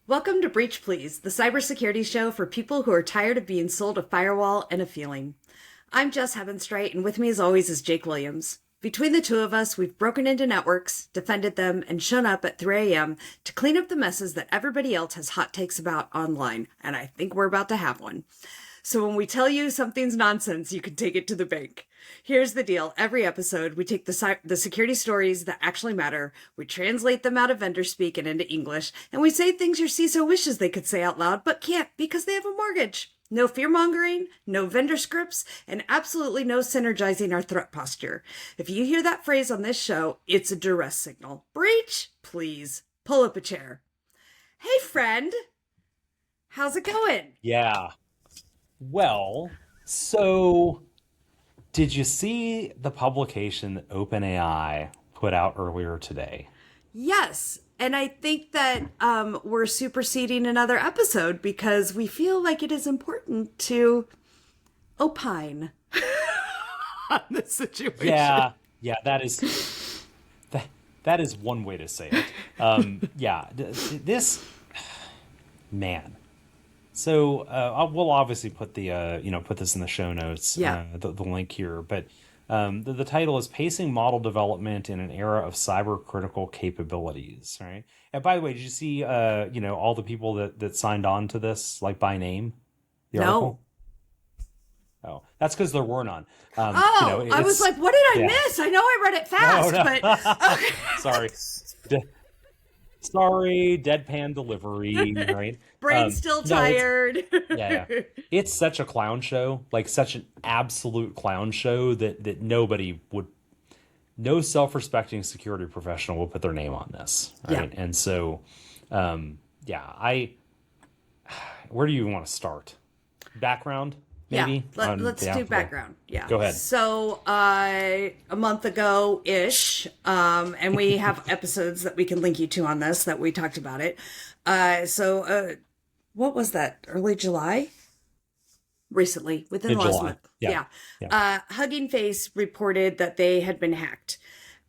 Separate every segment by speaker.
Speaker 1: Welcome to Breach Please, the cybersecurity show for people who are tired of being sold a firewall and a feeling. I'm Jess Heavenstrite, and with me as always is Jake Williams. Between the two of us, we've broken into networks, defended them, and shown up at 3 a.m. to clean up the messes that everybody else has hot takes about online, and I think we're about to have one. So when we tell you something's nonsense, you can take it to the bank. Here's the deal. Every episode, we take the security stories that actually matter, we translate them out of vendor speak and into English, and we say things your CISO wishes they could say out loud, but can't because they have a mortgage. No fear-mongering, no vendor scripts, and absolutely no synergizing our threat posture. If you hear that phrase on this show, it's a duress signal. Breach, please. Pull up a chair. Hey, friend. How's it going?
Speaker 2: Yeah. Well, so did you see the publication that OpenAI put out earlier today?
Speaker 1: Yes. And I think that we're superseding another episode because we feel like it is important to opine on this situation.
Speaker 2: Yeah, yeah, that is one way to say it. Yeah, this man. So we'll obviously put the put this in the show notes,
Speaker 1: Yeah.
Speaker 2: the link here. But the title is "Pacing Model Development in an Era of Cyber Critical Capabilities." Right. And by the way, did you see all the people that signed on to this, like by name, the
Speaker 1: No.
Speaker 2: article? Oh, that's because there were none.
Speaker 1: I was
Speaker 2: It's
Speaker 1: like, what did I
Speaker 2: yeah.
Speaker 1: miss? I know I read it
Speaker 2: No,
Speaker 1: fast,
Speaker 2: no.
Speaker 1: but okay.
Speaker 2: Sorry. De- Sorry, deadpan delivery, right?
Speaker 1: Brain's still
Speaker 2: No, it's
Speaker 1: tired.
Speaker 2: yeah, yeah. It's such a clown show, like such an absolute clown show that nobody would, no self-respecting security professional will put their name on this,
Speaker 1: Yeah.
Speaker 2: right? And so, yeah, where do you want to start? Background,
Speaker 1: Yeah,
Speaker 2: maybe on
Speaker 1: let's
Speaker 2: yeah.
Speaker 1: do
Speaker 2: Okay,
Speaker 1: background. Yeah.
Speaker 2: go ahead.
Speaker 1: So, a month ago ish, and we have episodes that we can link you to on this that we talked about it. What was that? Early July? Recently, within
Speaker 2: In
Speaker 1: the last
Speaker 2: July,
Speaker 1: month.
Speaker 2: yeah,
Speaker 1: Yeah.
Speaker 2: yeah,
Speaker 1: Hugging Face reported that they had been hacked.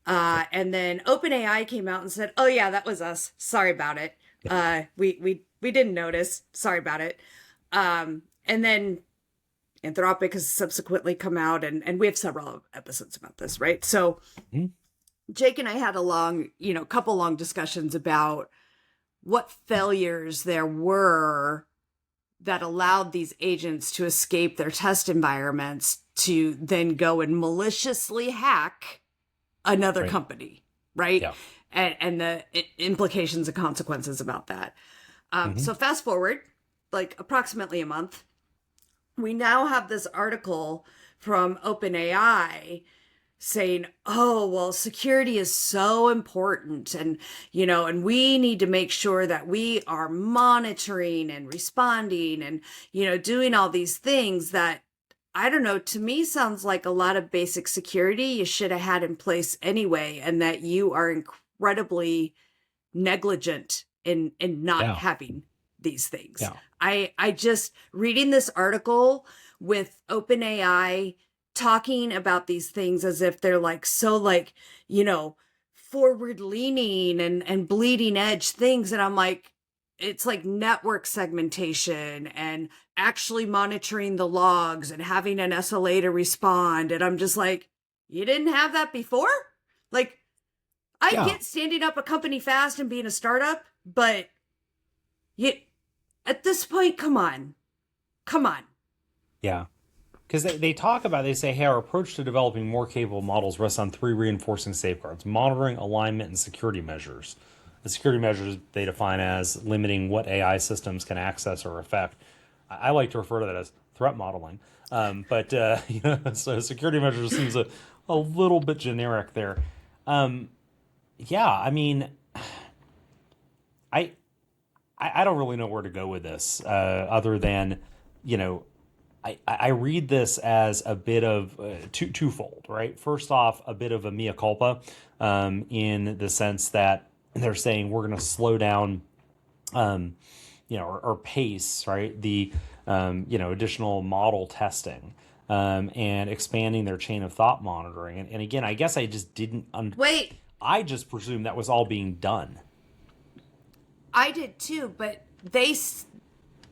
Speaker 1: And then OpenAI came out and said, "Oh yeah, that was us. Sorry about it.
Speaker 2: yeah.
Speaker 1: We didn't notice. Sorry about it." And then Anthropic has subsequently come out, and we have several episodes about this, right? So
Speaker 2: Mhm.
Speaker 1: Jake and I had couple long discussions about what failures there were that allowed these agents to escape their test environments to then go and maliciously hack another
Speaker 2: Right.
Speaker 1: company, right?
Speaker 2: Yeah.
Speaker 1: And the implications and consequences about that.
Speaker 2: Hmm.
Speaker 1: So fast forward, like approximately a month, we now have this article from OpenAI saying, "Oh, well, security is so important and we need to make sure that we are monitoring and responding and doing all these things that I don't know, to me sounds like a lot of basic security you should have had in place anyway and that you are incredibly negligent in not
Speaker 2: Yeah.
Speaker 1: having these things."
Speaker 2: Yeah.
Speaker 1: I just reading this article with OpenAI talking about these things as if they're like so forward leaning and bleeding edge things, and I'm like, it's like network segmentation and actually monitoring the logs and having an SLA to respond, and I'm just like, you didn't have that before? Like, I
Speaker 2: Yeah.
Speaker 1: get standing up a company fast and being a startup, but you at this point, come on. Come on.
Speaker 2: Yeah. Because they talk about, they say, hey, our approach to developing more capable models rests on three reinforcing safeguards: monitoring, alignment, and security measures. The security measures they define as limiting what AI systems can access or affect. I like to refer to that as threat modeling. But so security measures seems a little bit generic there. Um, yeah, I mean, I I don't really know where to go with this, other than, you know, I read this as a bit of twofold, right? First off, a bit of a mea culpa, in the sense that they're saying we're going to slow down, um, or pace, right? The, additional model testing, and expanding their chain of thought monitoring. And again, I guess I just didn't,
Speaker 1: Wait,
Speaker 2: I just presumed that was all being done.
Speaker 1: I did too, but they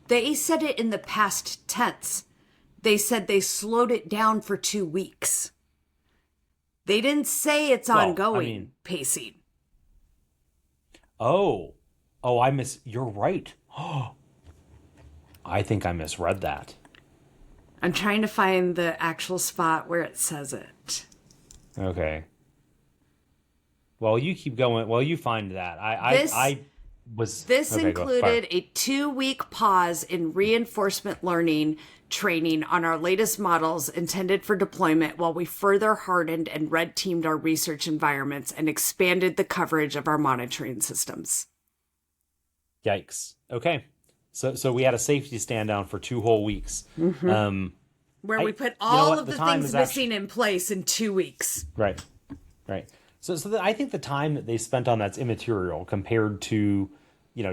Speaker 1: they said it in the past tense. They said they slowed it down for 2 weeks. They didn't say it's ongoing pacing.
Speaker 2: Oh, you're right. I think I misread that.
Speaker 1: I'm trying to find the actual spot where it says it.
Speaker 2: Okay. Well, you keep going. Well, you find that. This
Speaker 1: included a 2-week pause in reinforcement learning training on our latest models intended for deployment while we further hardened and red teamed our research environments and expanded the coverage of our monitoring systems.
Speaker 2: Yikes. Okay. So we had a safety stand down for 2 whole weeks.
Speaker 1: Mm-hmm. Where we put all of the things missing in place in 2 weeks.
Speaker 2: Right. So I think the time that they spent on that's immaterial compared to,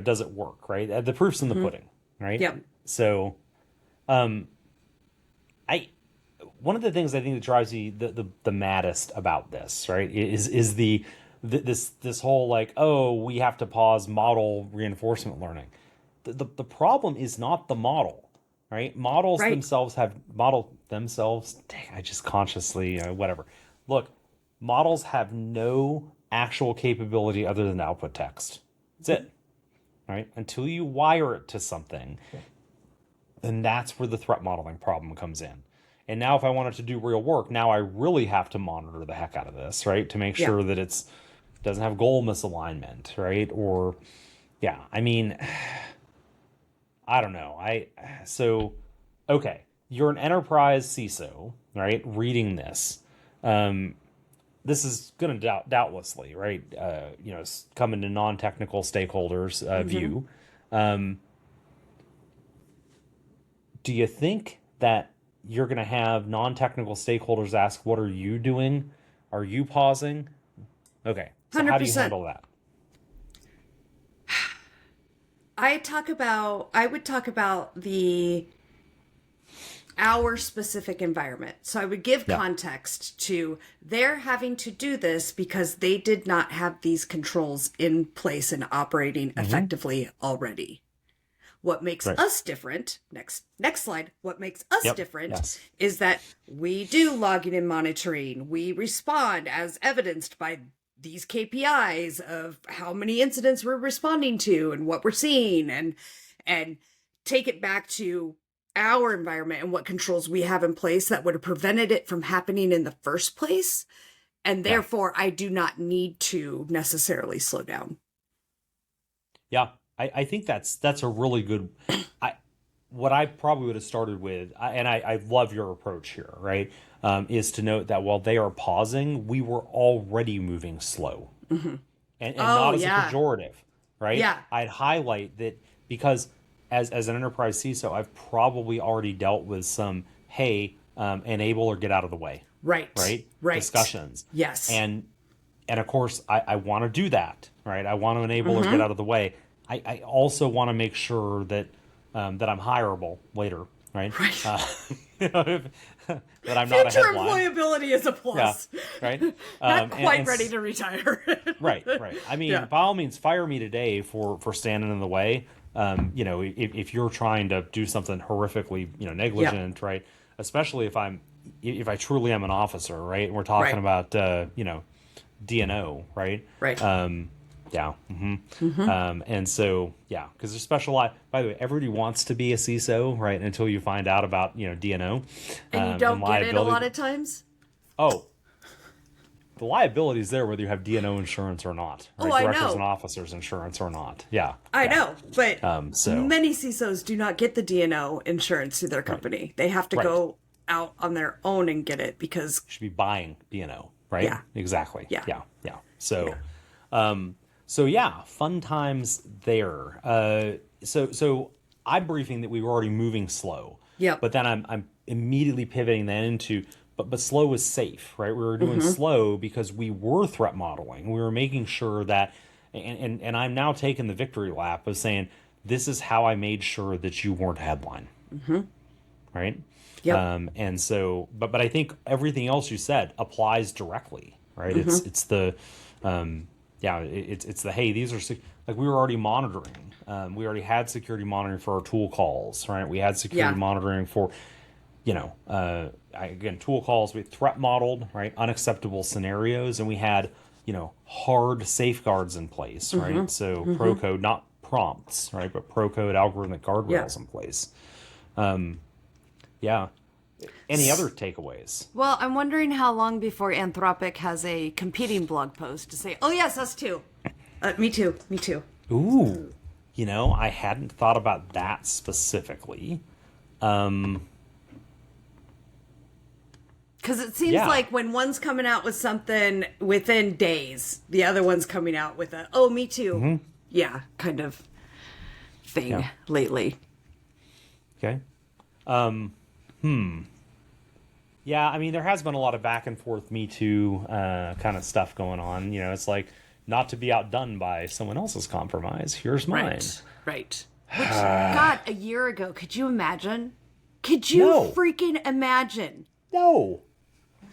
Speaker 2: does it work, right? The proof's in the pudding, right?
Speaker 1: Yep.
Speaker 2: So, one of the things I think that drives me the maddest about this, right, is this whole we have to pause model reinforcement learning. The problem is not the model, right? Models themselves have modeled themselves. Dang, I just consciously whatever. Look. Models have no actual capability other than output text. That's it, right? Until you wire it to something, then that's where the threat modeling problem comes in. And now if I wanted to do real work, now I really have to monitor the heck out of this, right? To make sure that it doesn't have goal misalignment, right? Or, I don't know. Okay, you're an enterprise CISO, right? Reading this. This is going to doubtlessly, right, come into non-technical stakeholders' view. Do you think that you're going to have non-technical stakeholders ask, what are you doing? Are you pausing? Okay, so 100%. How do you handle that?
Speaker 1: I would talk about our specific environment. So I would give context to they're having to do this because they did not have these controls in place and operating effectively already. What makes us different, next slide, what makes us different is that we do logging and monitoring. We respond as evidenced by these KPIs of how many incidents we're responding to and what we're seeing and take it back to our environment and what controls we have in place that would have prevented it from happening in the first place. And therefore, I do not need to necessarily slow down.
Speaker 2: Yeah, I think that's a really good... what I probably would have started with, and I love your approach here, right, is to note that while they are pausing, we were already moving slow. Mm-hmm. And not as a pejorative, right?
Speaker 1: Yeah.
Speaker 2: I'd highlight that because... As an enterprise CISO, I've probably already dealt with some, enable or get out of the way. Right. Discussions.
Speaker 1: Yes.
Speaker 2: And of course, I want to do that, right? I want to enable or get out of the way. I also want to make sure that that I'm hireable later, right? That I'm not a headline.
Speaker 1: Future employability is a plus.
Speaker 2: Yeah, right?
Speaker 1: Not quite ready to retire.
Speaker 2: Right. I mean, by all means, fire me today for standing in the way. If you're trying to do something horrifically, negligent, right? Especially if I truly am an officer, right? And we're talking about, DNO, right?
Speaker 1: Right.
Speaker 2: And so, because there's special, by the way, everybody wants to be a CISO, right? Until you find out about, DNO.
Speaker 1: And you don't get it a lot of times?
Speaker 2: Oh, the liability is there whether you have DNO insurance or not. Right?
Speaker 1: Oh, I
Speaker 2: Directors
Speaker 1: know.
Speaker 2: and officers insurance or not. Yeah.
Speaker 1: I know, but
Speaker 2: so
Speaker 1: many CISOs do not get the DNO insurance through their company. They have to go out on their own and get it because...
Speaker 2: You should be buying DNO, right?
Speaker 1: Yeah.
Speaker 2: Exactly.
Speaker 1: Yeah.
Speaker 2: So, fun times there. So I'm briefing that we were already moving slow.
Speaker 1: Yeah.
Speaker 2: But then I'm immediately pivoting that into... But slow is safe, right? We were doing slow because we were threat modeling. We were making sure that, and I'm now taking the victory lap of saying, this is how I made sure that you weren't a headline, right?
Speaker 1: Yep.
Speaker 2: And so, but I think everything else you said applies directly, right? It's the, it's the, hey, these are like we were already monitoring, We already had security monitoring for our tool calls, right? We had security
Speaker 1: Yeah.
Speaker 2: monitoring for, again, tool calls. We threat modeled, right? Unacceptable scenarios, and we had, hard safeguards in place, right? So pro code, not prompts, right? But pro code algorithmic
Speaker 1: Yeah.
Speaker 2: guardrails in place. Yeah. Any other takeaways?
Speaker 1: Well, I'm wondering how long before Anthropic has a competing blog post to say, "Oh yes, us too." Me too. Me too.
Speaker 2: Ooh, I hadn't thought about that specifically.
Speaker 1: Because it seems
Speaker 2: Yeah.
Speaker 1: like when one's coming out with something within days, the other one's coming out with a "Oh, me too." Yeah, kind of thing
Speaker 2: Yeah.
Speaker 1: lately.
Speaker 2: Okay. Yeah, I mean, there has been a lot of back and forth Me Too kind of stuff going on. It's like not to be outdone by someone else's compromise. Here's mine.
Speaker 1: Right. Which, God, a year ago, could you imagine? Could you
Speaker 2: No.
Speaker 1: freaking imagine?
Speaker 2: No,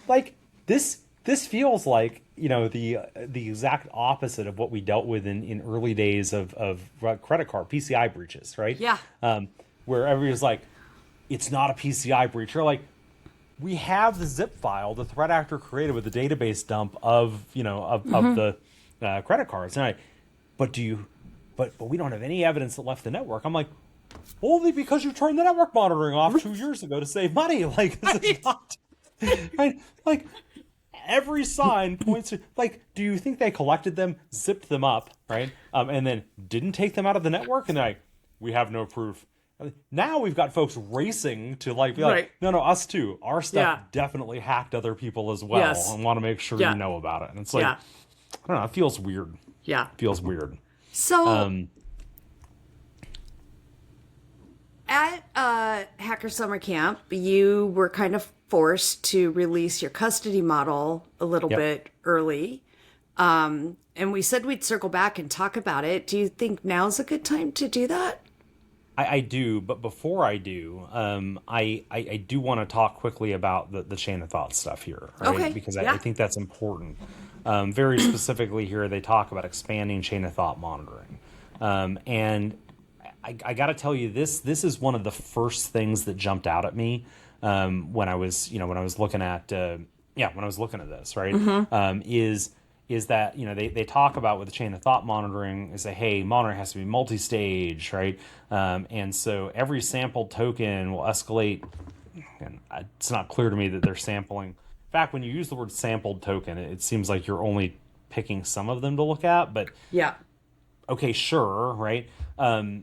Speaker 2: like this feels like the exact opposite of what we dealt with in early days of credit card PCI breaches, right?
Speaker 1: Yeah.
Speaker 2: Where everybody's like, it's not a PCI breach. You're like, we have the zip file the threat actor created with the database dump of the credit cards. And but we don't have any evidence that left the network. I'm like, only because you turned the network monitoring off 2 years ago to save money. Like, this is not, right? Like, every sign points to, like, do you think they collected them, zipped them up, right? And then didn't take them out of the network? And they're like, we have no proof. Now we've got folks racing to be like,
Speaker 1: Right.
Speaker 2: no, us too. Our stuff
Speaker 1: Yeah.
Speaker 2: definitely hacked other people as well,
Speaker 1: Yes.
Speaker 2: and want to make sure
Speaker 1: Yeah.
Speaker 2: you know about it. And it's like,
Speaker 1: Yeah.
Speaker 2: I don't know, it feels weird.
Speaker 1: Yeah.
Speaker 2: It feels weird.
Speaker 1: So, at Hacker Summer Camp, you were kind of forced to release your custody model a little
Speaker 2: Yep.
Speaker 1: bit early. And we said we'd circle back and talk about it. Do you think now's a good time to do that?
Speaker 2: I do, but before I do, I do want to talk quickly about the chain of thought stuff here, right?
Speaker 1: Okay,
Speaker 2: Because
Speaker 1: yeah.
Speaker 2: I think that's important. Very specifically here, they talk about expanding chain of thought monitoring, and I got to tell you, this is one of the first things that jumped out at me when I was looking at this, right? Is that they talk about with the chain of thought monitoring is that, hey, monitoring has to be multi-stage, right? And so every sampled token will escalate, and it's not clear to me that they're sampling. In fact, when you use the word sampled token, it seems like you're only picking some of them to look at, but
Speaker 1: Yeah.
Speaker 2: okay, sure, right? And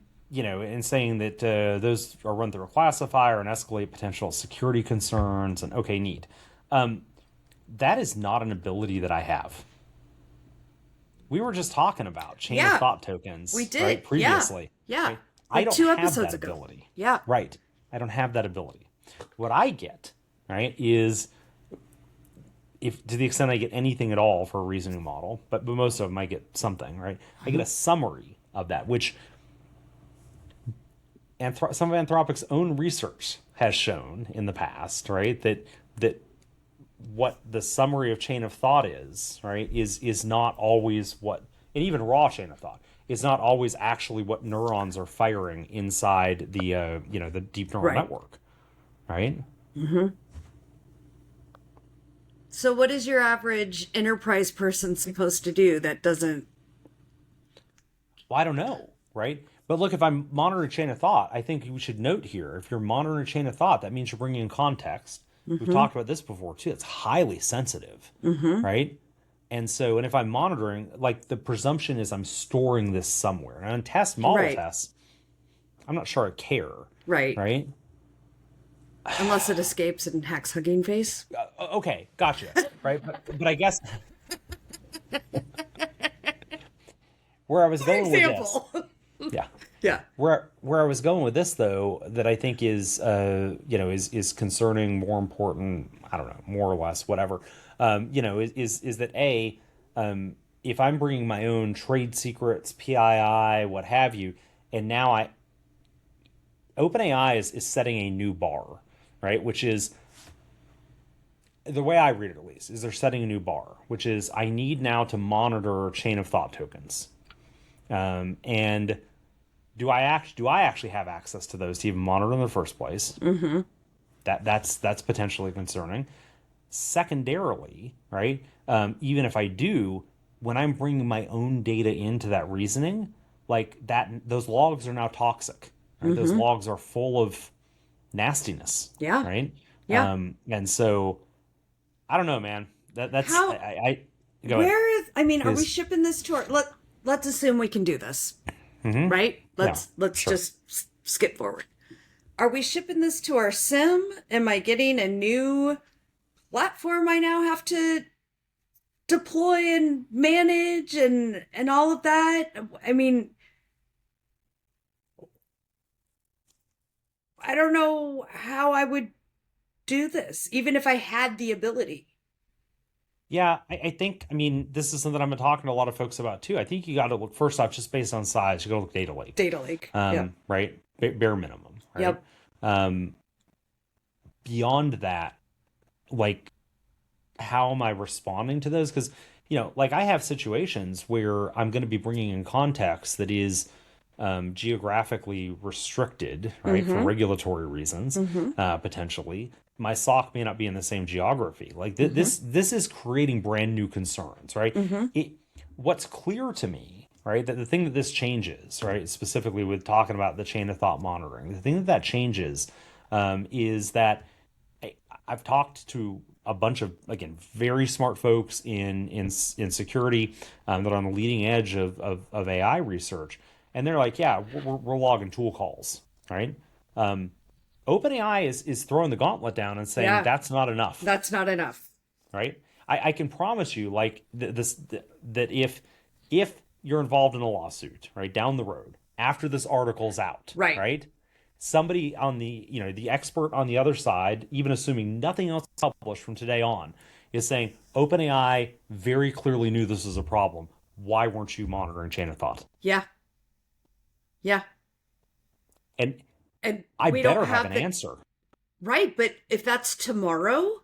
Speaker 2: saying that those are run through a classifier and escalate potential security concerns, and okay, neat. That is not an ability that I have. We were just talking about chain
Speaker 1: Yeah.
Speaker 2: of thought tokens,
Speaker 1: We did.
Speaker 2: right, previously.
Speaker 1: Yeah.
Speaker 2: Right? I don't
Speaker 1: 2
Speaker 2: have
Speaker 1: episodes
Speaker 2: that
Speaker 1: ago.
Speaker 2: ability.
Speaker 1: Yeah.
Speaker 2: Right. I don't have that ability. What I get, right, is if to the extent I get anything at all for a reasoning model, but most of them I get something, right? I get a summary of that, which some of Anthropic's own research has shown in the past, right, that what the summary of chain of thought is, right, is not always what, and even raw chain of thought is not always actually what neurons are firing inside the the deep neural
Speaker 1: Right.
Speaker 2: network, right?
Speaker 1: So, what is your average enterprise person supposed to do that doesn't?
Speaker 2: Well, I don't know, right? But look, if I'm monitoring chain of thought, I think we should note here, if you're monitoring chain of thought, that means you're bringing in context. We've talked about this before too. It's highly sensitive, right? And so, and if I'm monitoring, like the presumption is I'm storing this somewhere. And on test model
Speaker 1: Right.
Speaker 2: tests, I'm not sure I care,
Speaker 1: Right.
Speaker 2: right?
Speaker 1: Unless it escapes and hacks Hugging Face.
Speaker 2: Okay, gotcha, right? But I guess where I was going with this, yeah.
Speaker 1: Yeah.
Speaker 2: Where I was going with this, though, that I think is is concerning, more important, I don't know, more or less, whatever, is that if I'm bringing my own trade secrets, PII, what have you, and now OpenAI is setting a new bar, right? Which is the way I read it, at least, is they're setting a new bar, which is I need now to monitor chain of thought tokens, and do I actually have access to those to even monitor in the first place?
Speaker 1: Mm-hmm.
Speaker 2: That's potentially concerning. Secondarily, right? Even if I do, when I'm bringing my own data into that reasoning, like that, those logs are now toxic. Right? Those
Speaker 1: Mm-hmm.
Speaker 2: logs are full of nastiness,
Speaker 1: Yeah.
Speaker 2: right?
Speaker 1: Yeah.
Speaker 2: And so I don't know, man. That's
Speaker 1: How,
Speaker 2: I go ahead.
Speaker 1: I mean, are we
Speaker 2: Because
Speaker 1: shipping this to let's assume we can do this, right?
Speaker 2: yeah,
Speaker 1: Let's
Speaker 2: sure.
Speaker 1: just skip forward. Are we shipping this to our sim? Am I getting a new platform I now have to deploy and manage and all of that? I mean, I don't know how I would do this, even if I had the ability.
Speaker 2: Yeah, I think, I mean, this is something I've been talking to a lot of folks about too. I think you got to look, first off, just based on size, you got to look data lake,
Speaker 1: Data lake. Yep.
Speaker 2: right? Bare minimum, right?
Speaker 1: Yep.
Speaker 2: Um, Beyond that, like, how am I responding to those? Because, like I have situations where I'm going to be bringing in context that is geographically restricted, right, for
Speaker 1: Mm-hmm.
Speaker 2: regulatory reasons,
Speaker 1: Mm-hmm.
Speaker 2: potentially. My SOC may not be in the same geography. Like
Speaker 1: Mm-hmm.
Speaker 2: this is creating brand new concerns, right?
Speaker 1: Mm-hmm.
Speaker 2: What's clear to me, right, that the thing that this changes, right, specifically with talking about the chain of thought monitoring, the thing that changes is that I, I've talked to a bunch of, again, very smart folks in security that are on the leading edge of AI research, and they're like, yeah, we're logging tool calls, right? Um, OpenAI is throwing the gauntlet down and saying
Speaker 1: Yeah.
Speaker 2: that's not enough,
Speaker 1: That's not enough.
Speaker 2: right? I can promise you, like that if you're involved in a lawsuit, right, down the road after this article's out,
Speaker 1: Right.
Speaker 2: right, somebody on the expert on the other side, even assuming nothing else is published from today on, is saying OpenAI very clearly knew this was a problem. Why weren't you monitoring chain of thought?
Speaker 1: Yeah. Yeah.
Speaker 2: And
Speaker 1: And
Speaker 2: I
Speaker 1: we don't
Speaker 2: better have
Speaker 1: have
Speaker 2: an
Speaker 1: the
Speaker 2: answer.
Speaker 1: right, but if that's tomorrow,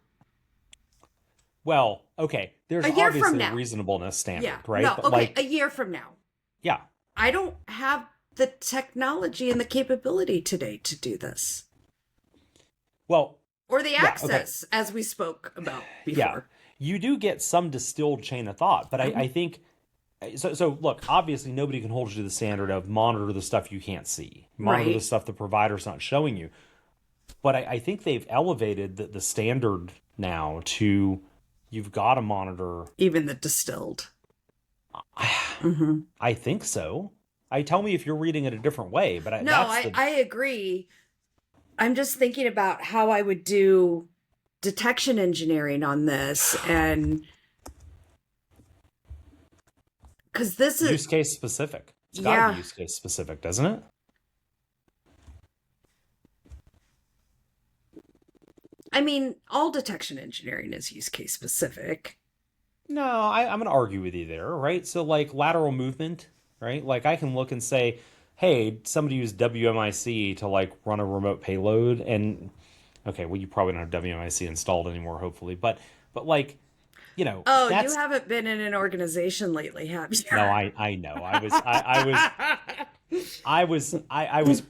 Speaker 2: Well, okay, there's
Speaker 1: a year from
Speaker 2: obviously a
Speaker 1: now.
Speaker 2: reasonably
Speaker 1: Yeah.
Speaker 2: standard, right?
Speaker 1: No,
Speaker 2: But
Speaker 1: okay,
Speaker 2: like,
Speaker 1: a year from now.
Speaker 2: yeah,
Speaker 1: I don't have the technology and the capability today to do this.
Speaker 2: well,
Speaker 1: Or the
Speaker 2: yeah, okay,
Speaker 1: access, as we spoke about
Speaker 2: yeah,
Speaker 1: before.
Speaker 2: you do get some distilled chain of thought, but I think so. Look, obviously, nobody can hold you to the standard of monitor the stuff you can't see, monitor the
Speaker 1: Right.
Speaker 2: stuff the provider's not showing you. But I think they've elevated the standard now to you've got to monitor.
Speaker 1: Even the distilled. Hmm.
Speaker 2: I think so. I tell me if you're reading it a different way, but
Speaker 1: No,
Speaker 2: that's the
Speaker 1: I agree. I'm just thinking about how I would do detection engineering on this. And because this is,
Speaker 2: use case specific. It's got to be
Speaker 1: yeah,
Speaker 2: use case specific, doesn't it?
Speaker 1: I mean, all detection engineering is use case specific.
Speaker 2: No, I'm going to argue with you there, right? So, like lateral movement, right? Like I can look and say, hey, somebody used WMIC to like run a remote payload, and okay, well, you probably don't have WMIC installed anymore, hopefully, but like,
Speaker 1: Oh, you
Speaker 2: that's
Speaker 1: haven't been in an organization lately, have
Speaker 2: no, I know, I was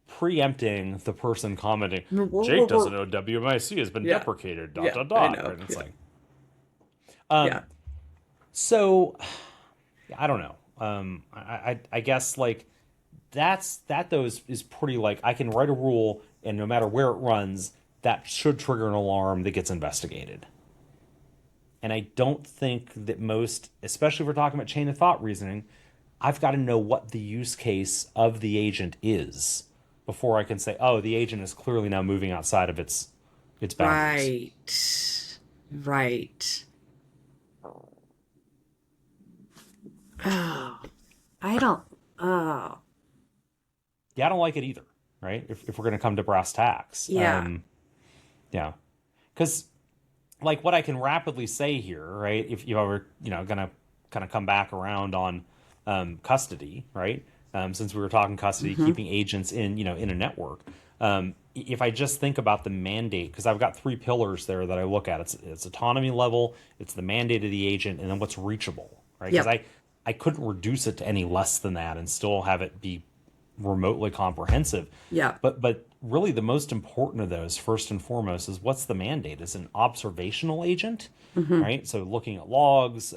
Speaker 2: preempting the person commenting, Jake doesn't
Speaker 1: you?
Speaker 2: know WMIC has been
Speaker 1: Yeah,
Speaker 2: deprecated, dot
Speaker 1: yeah,
Speaker 2: dot
Speaker 1: I
Speaker 2: dot,
Speaker 1: know.
Speaker 2: right? It's
Speaker 1: Yeah,
Speaker 2: like, um,
Speaker 1: yeah.
Speaker 2: so I don't know. I guess like that though is pretty like I can write a rule and no matter where it runs, that should trigger an alarm that gets investigated. And I don't think that most, especially if we're talking about chain of thought reasoning, I've got to know what the use case of the agent is before I can say, oh, the agent is clearly now moving outside of its boundaries.
Speaker 1: Right. Right. Oh, I don't. Oh,
Speaker 2: Yeah, I don't like it either, right? If we're going to come to brass tacks.
Speaker 1: yeah.
Speaker 2: Yeah. Because like what I can rapidly say here, right? If you ever, gonna kind of come back around on custody, right? Since we were talking custody,
Speaker 1: Hmm.
Speaker 2: keeping agents in a network. If I just think about the mandate, because I've got three pillars there that I look at. It's autonomy level, it's the mandate of the agent, and then what's reachable, right? Because
Speaker 1: Yep.
Speaker 2: I couldn't reduce it to any less than that and still have it be remotely comprehensive.
Speaker 1: Yeah.
Speaker 2: But really the most important of those, first and foremost, is what's the mandate? Is an observational agent, right? So looking at logs,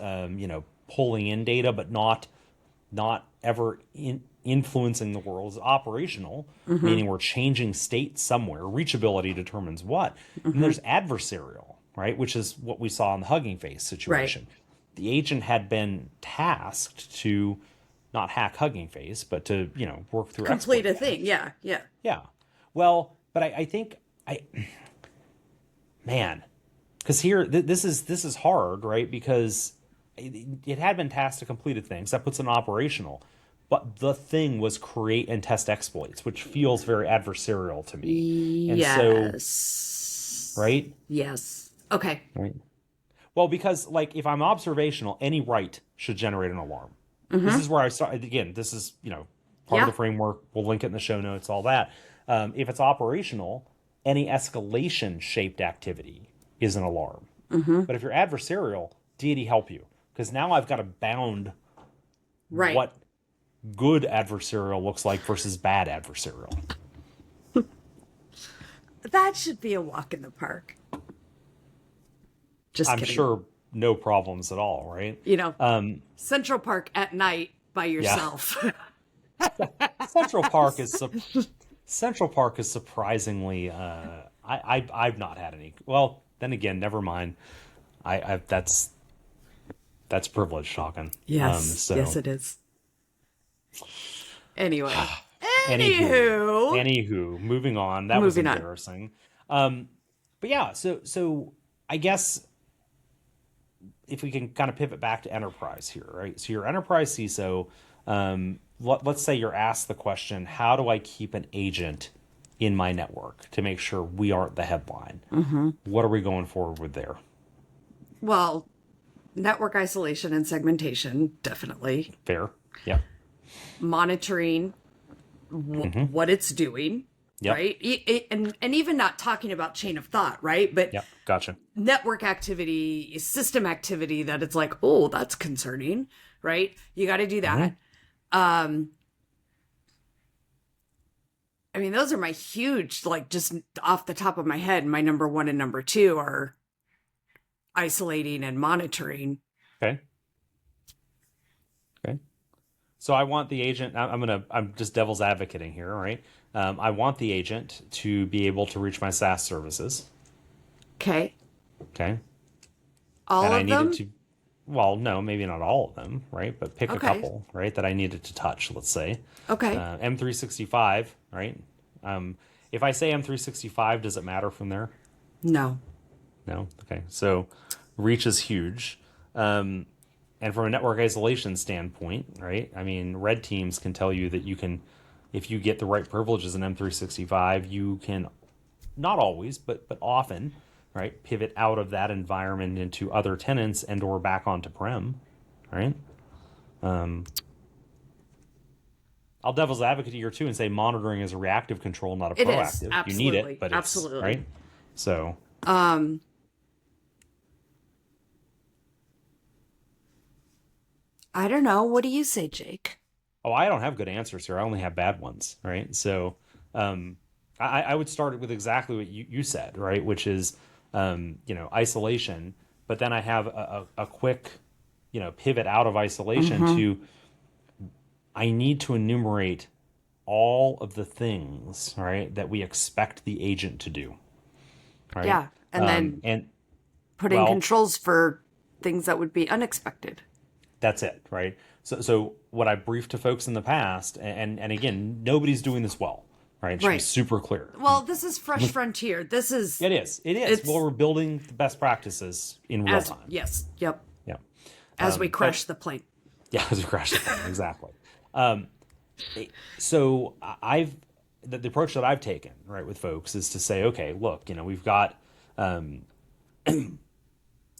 Speaker 2: pulling in data, but not ever influencing the world. Is operational, meaning we're changing state somewhere. Reachability determines what. And there's adversarial, right? Which is what we saw in the Hugging Face situation. The agent had been tasked to not hack Hugging Face, but to, work through
Speaker 1: Complete a
Speaker 2: exploit
Speaker 1: thing. Yeah. Yeah.
Speaker 2: yeah. Well, but I think man, because here this is hard, right? Because it had been tasked to complete a thing, so that puts an operational. But the thing was create and test exploits, which feels very adversarial to me. And
Speaker 1: Yes.
Speaker 2: right?
Speaker 1: Yes. Okay.
Speaker 2: Right. Well, because like if I'm observational, any write should generate an alarm. This is where I start again. This is part of the framework. We'll link it in the show notes. All that. If it's operational, any escalation shaped activity is an alarm. But if you're adversarial, deity help you, because now I've got to bound what good adversarial looks like versus bad adversarial.
Speaker 1: That should be a walk in the park. Just
Speaker 2: I'm
Speaker 1: kidding.
Speaker 2: sure no problems at all, right?
Speaker 1: Central Park at night by yourself.
Speaker 2: Central Park is surprisingly. I've not had any. Well, then again, never mind. That's privilege talking.
Speaker 1: Yes. Yes, it is. Anyway.
Speaker 2: Anywho, moving on. That was embarrassing. But yeah, so I guess if we can kind of pivot back to enterprise here, right? So your enterprise CISO, let's say you're asked the question, how do I keep an agent in my network to make sure we aren't the headline? What are we going forward with there?
Speaker 1: Well, network isolation and segmentation, definitely.
Speaker 2: Fair. Yeah.
Speaker 1: Monitoring what it's doing.
Speaker 2: Yep.
Speaker 1: Right. And even not talking about chain of thought. Right. But
Speaker 2: yeah, gotcha.
Speaker 1: Network activity, system activity that it's like, oh, that's concerning. Right. You got to do that. I mean, those are my huge, like just off the top of my head, my number one and number two are isolating and monitoring.
Speaker 2: Okay. So I want the agent, I'm just devil's advocating here, right? I want the agent to be able to reach my SaaS services.
Speaker 1: Okay. All
Speaker 2: and
Speaker 1: of
Speaker 2: I needed
Speaker 1: them?
Speaker 2: to, well, no, maybe not all of them, right? But pick a couple, right? That I needed to touch, let's say.
Speaker 1: Okay.
Speaker 2: M365, right? If I say M365, does it matter from there?
Speaker 1: No.
Speaker 2: No? Okay. So reach is huge. And from a network isolation standpoint, right? I mean, red teams can tell you that you can, if you get the right privileges in M365, you can, not always, but often, right, pivot out of that environment into other tenants and or back onto prem, right? I'll devil's advocate here too and say monitoring is a reactive control, not a proactive. You need it, but it's right. So
Speaker 1: I don't know. What do you say, Jake?
Speaker 2: Oh, I don't have good answers here. I only have bad ones, right? So I would start with exactly what you said, right? Which is, isolation. But then I have a quick, pivot out of isolation to, I need to enumerate all of the things, right, that we expect the agent to do. Right?
Speaker 1: Yeah. And then put in controls for things that would be unexpected.
Speaker 2: That's it, right? So what I briefed to folks in the past, and again, nobody's doing this well, right? It should be super clear.
Speaker 1: Well, this is fresh frontier. This is...
Speaker 2: It is. Well, we're building the best practices in real time.
Speaker 1: Yes. Yep.
Speaker 2: Yeah.
Speaker 1: As we crash the plane.
Speaker 2: Yeah, as we crash the plane, exactly. So the approach that I've taken, right, with folks is to say, okay, look, we've got...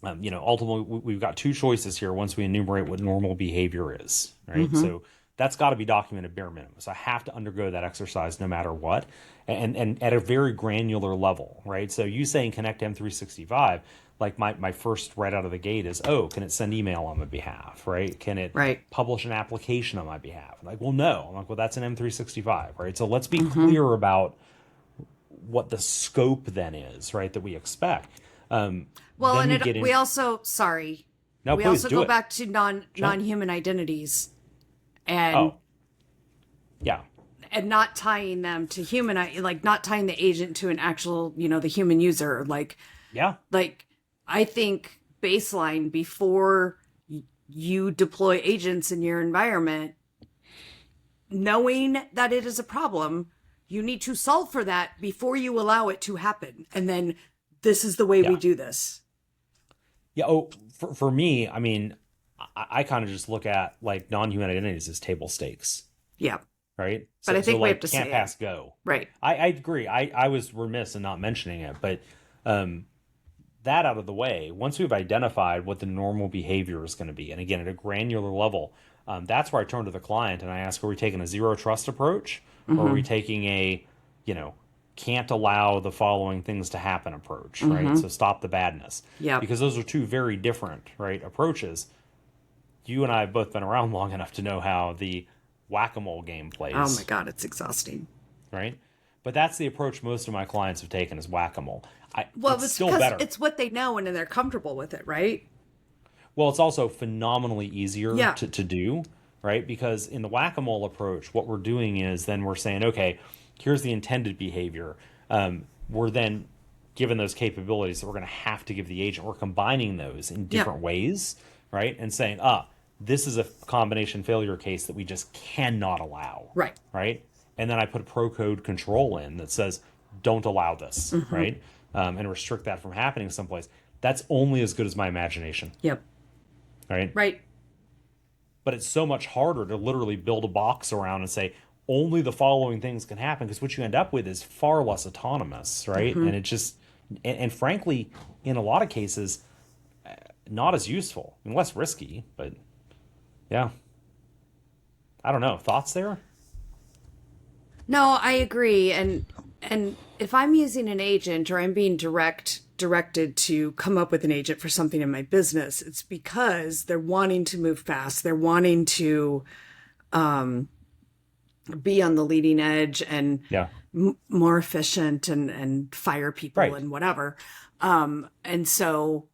Speaker 2: ultimately, we've got two choices here once we enumerate what normal behavior is, right? So that's got to be documented bare minimum. So I have to undergo that exercise no matter what, and at a very granular level, right? So you saying connect M365, like my first right out of the gate is, oh, can it send email on my behalf, right? Can it
Speaker 1: Right.
Speaker 2: publish an application on my behalf? I'm like, well, no. I'm like, well, that's an M365, right? So let's be
Speaker 1: Mm-hmm.
Speaker 2: clear about what the scope then is, right, that we expect.
Speaker 1: Well,
Speaker 2: Then
Speaker 1: and
Speaker 2: we get
Speaker 1: we
Speaker 2: in.
Speaker 1: also, sorry,
Speaker 2: No,
Speaker 1: we
Speaker 2: please
Speaker 1: also
Speaker 2: do
Speaker 1: go
Speaker 2: it.
Speaker 1: back to
Speaker 2: Jump.
Speaker 1: non-human identities and
Speaker 2: Oh, yeah,
Speaker 1: not tying them to human, like not tying the agent to an actual, the human user.
Speaker 2: yeah,
Speaker 1: Like I think baseline before you deploy agents in your environment, knowing that it is a problem, you need to solve for that before you allow it to happen. And then this is the way we
Speaker 2: yeah,
Speaker 1: do this.
Speaker 2: yeah. Oh, for me, I mean, I kind of just look at like non-human identities as table stakes,
Speaker 1: Yeah.
Speaker 2: right?
Speaker 1: But
Speaker 2: So,
Speaker 1: I think we have
Speaker 2: like
Speaker 1: to
Speaker 2: can't
Speaker 1: say
Speaker 2: pass
Speaker 1: it.
Speaker 2: go.
Speaker 1: Right.
Speaker 2: I agree. I was remiss in not mentioning it, but um, that out of the way, once we've identified what the normal behavior is going to be, and again, at a granular level, that's where I turn to the client and I ask, are we taking a zero trust approach or are we
Speaker 1: Mm-hmm.
Speaker 2: taking a, you know, can't allow the following things to happen approach, right?
Speaker 1: Mm-hmm.
Speaker 2: So stop the badness.
Speaker 1: Yep.
Speaker 2: Because those are two very different, right, approaches. You and I have both been around long enough to know how the whack-a-mole game
Speaker 1: Oh my
Speaker 2: plays,
Speaker 1: God, it's exhausting.
Speaker 2: right? But that's the approach most of my clients have taken is whack-a-mole.
Speaker 1: Well,
Speaker 2: It's
Speaker 1: it's
Speaker 2: still
Speaker 1: because
Speaker 2: better.
Speaker 1: it's what they know and they're comfortable with it, right?
Speaker 2: Well, it's also phenomenally easier
Speaker 1: Yeah.
Speaker 2: to do, right? Because in the whack-a-mole approach, what we're doing is then we're saying, okay, here's the intended behavior. We're then given those capabilities that we're going to have to give the agent. We're combining those in
Speaker 1: Yeah.
Speaker 2: different ways, right? And saying, this is a combination failure case that we just cannot allow,
Speaker 1: Right.
Speaker 2: right? And then I put a pro code control in that says, don't allow this,
Speaker 1: Mm-hmm.
Speaker 2: right? And restrict that from happening someplace. That's only as good as my imagination,
Speaker 1: Yep.
Speaker 2: right?
Speaker 1: Right.
Speaker 2: But it's so much harder to literally build a box around and say only the following things can happen because what you end up with is far less autonomous, right?
Speaker 1: Mm-hmm.
Speaker 2: And it just and frankly, in a lot of cases, not as useful and less risky. But yeah, I don't know. Thoughts there?
Speaker 1: No, I agree. And if I'm using an agent or I'm being directed to come up with an agent for something in my business, it's because they're wanting to move fast. They're wanting to be on the leading edge and
Speaker 2: Yeah.
Speaker 1: more efficient and fire people
Speaker 2: Right.
Speaker 1: and whatever. And so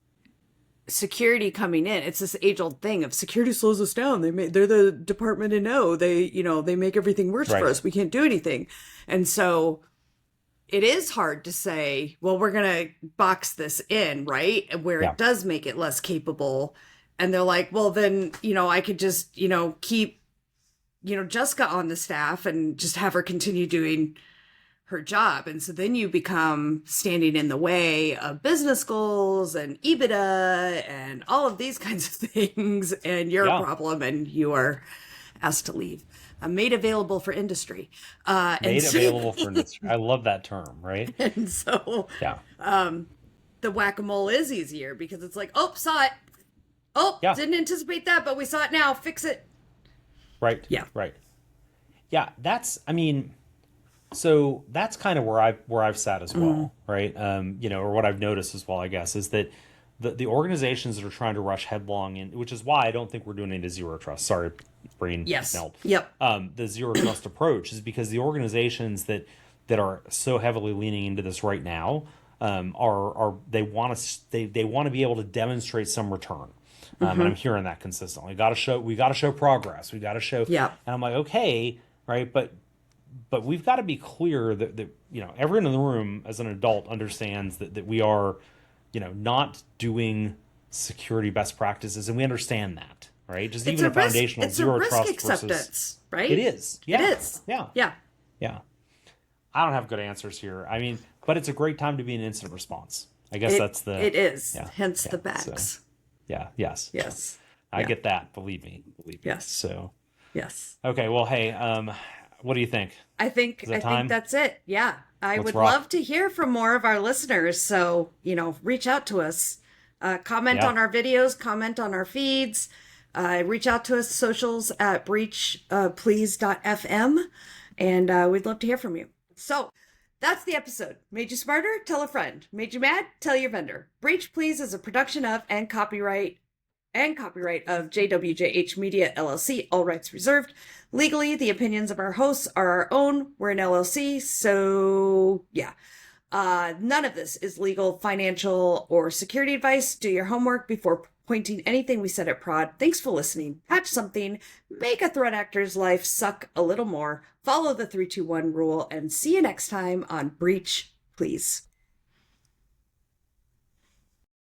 Speaker 1: security coming in, it's this age old thing of security slows us down. They're the department to know. They make everything worse for
Speaker 2: Right.
Speaker 1: us. We can't do anything. And so it is hard to say, well, we're going to box this in, right? Where
Speaker 2: Yeah.
Speaker 1: it does make it less capable. And they're like, well, then, I could just, keep, Jessica on the staff and just have her continue doing her job. And so then you become standing in the way of business goals and EBITDA and all of these kinds of things. And you're
Speaker 2: Yeah.
Speaker 1: a problem and you are asked to leave. Made available for industry.
Speaker 2: Made available for industry. I love that term, right?
Speaker 1: And so
Speaker 2: Yeah.
Speaker 1: the whack-a-mole is easier because it's like, oh, saw it. Oh,
Speaker 2: Yeah.
Speaker 1: didn't anticipate that, but we saw it now. Fix it.
Speaker 2: Right.
Speaker 1: Yeah.
Speaker 2: Right. Yeah. So that's kind of where I've sat as well, right? Or what I've noticed as well, I guess, is that the organizations that are trying to rush headlong in, which is why I don't think we're doing any zero trust. Sorry, brain
Speaker 1: Yes.
Speaker 2: melt.
Speaker 1: Yep.
Speaker 2: The zero trust approach is because the organizations that are so heavily leaning into this right now are they want to be able to demonstrate some return. And I'm hearing that consistently. We got to show progress. We got to show.
Speaker 1: Yeah.
Speaker 2: And I'm like, okay, right, but we've got to be clear that everyone in the room as an adult understands that we are, not doing security best practices, and we understand that, right? Just
Speaker 1: It's
Speaker 2: even
Speaker 1: a
Speaker 2: a foundational
Speaker 1: risk,
Speaker 2: zero
Speaker 1: it's a risk
Speaker 2: trust
Speaker 1: acceptance,
Speaker 2: versus
Speaker 1: right?
Speaker 2: it is. Yeah.
Speaker 1: It is.
Speaker 2: Yeah.
Speaker 1: Yeah.
Speaker 2: Yeah. I don't have good answers here. I mean, but it's a great time to be in incident response. I guess that's the.
Speaker 1: It is.
Speaker 2: Yeah,
Speaker 1: Hence
Speaker 2: yeah,
Speaker 1: the backs.
Speaker 2: so, yeah. Yes.
Speaker 1: Yes.
Speaker 2: I
Speaker 1: Yeah.
Speaker 2: get that. Believe me.
Speaker 1: Yes.
Speaker 2: So.
Speaker 1: Yes.
Speaker 2: Okay. Well, hey. What do you think?
Speaker 1: I think
Speaker 2: time?
Speaker 1: that's it. Yeah. I
Speaker 2: Let's
Speaker 1: would
Speaker 2: rock.
Speaker 1: love to hear from more of our listeners. So, reach out to us. Comment
Speaker 2: Yeah.
Speaker 1: on our videos, comment on our feeds. Reach out to us socials at breachplease.fm. And we'd love to hear from you. So That's the episode. Made you smarter? Tell a friend. Made you mad? Tell your vendor. Breach Please is a production of and copyright of JWJH Media LLC, all rights reserved. Legally, the opinions of our hosts are our own. We're an LLC, so yeah. None of this is legal, financial, or security advice. Do your homework before pointing anything we said at prod. Thanks for listening. Patch something. Make a threat actor's life suck a little more. Follow the 3-2-1 rule, and see you next time on Breach Please.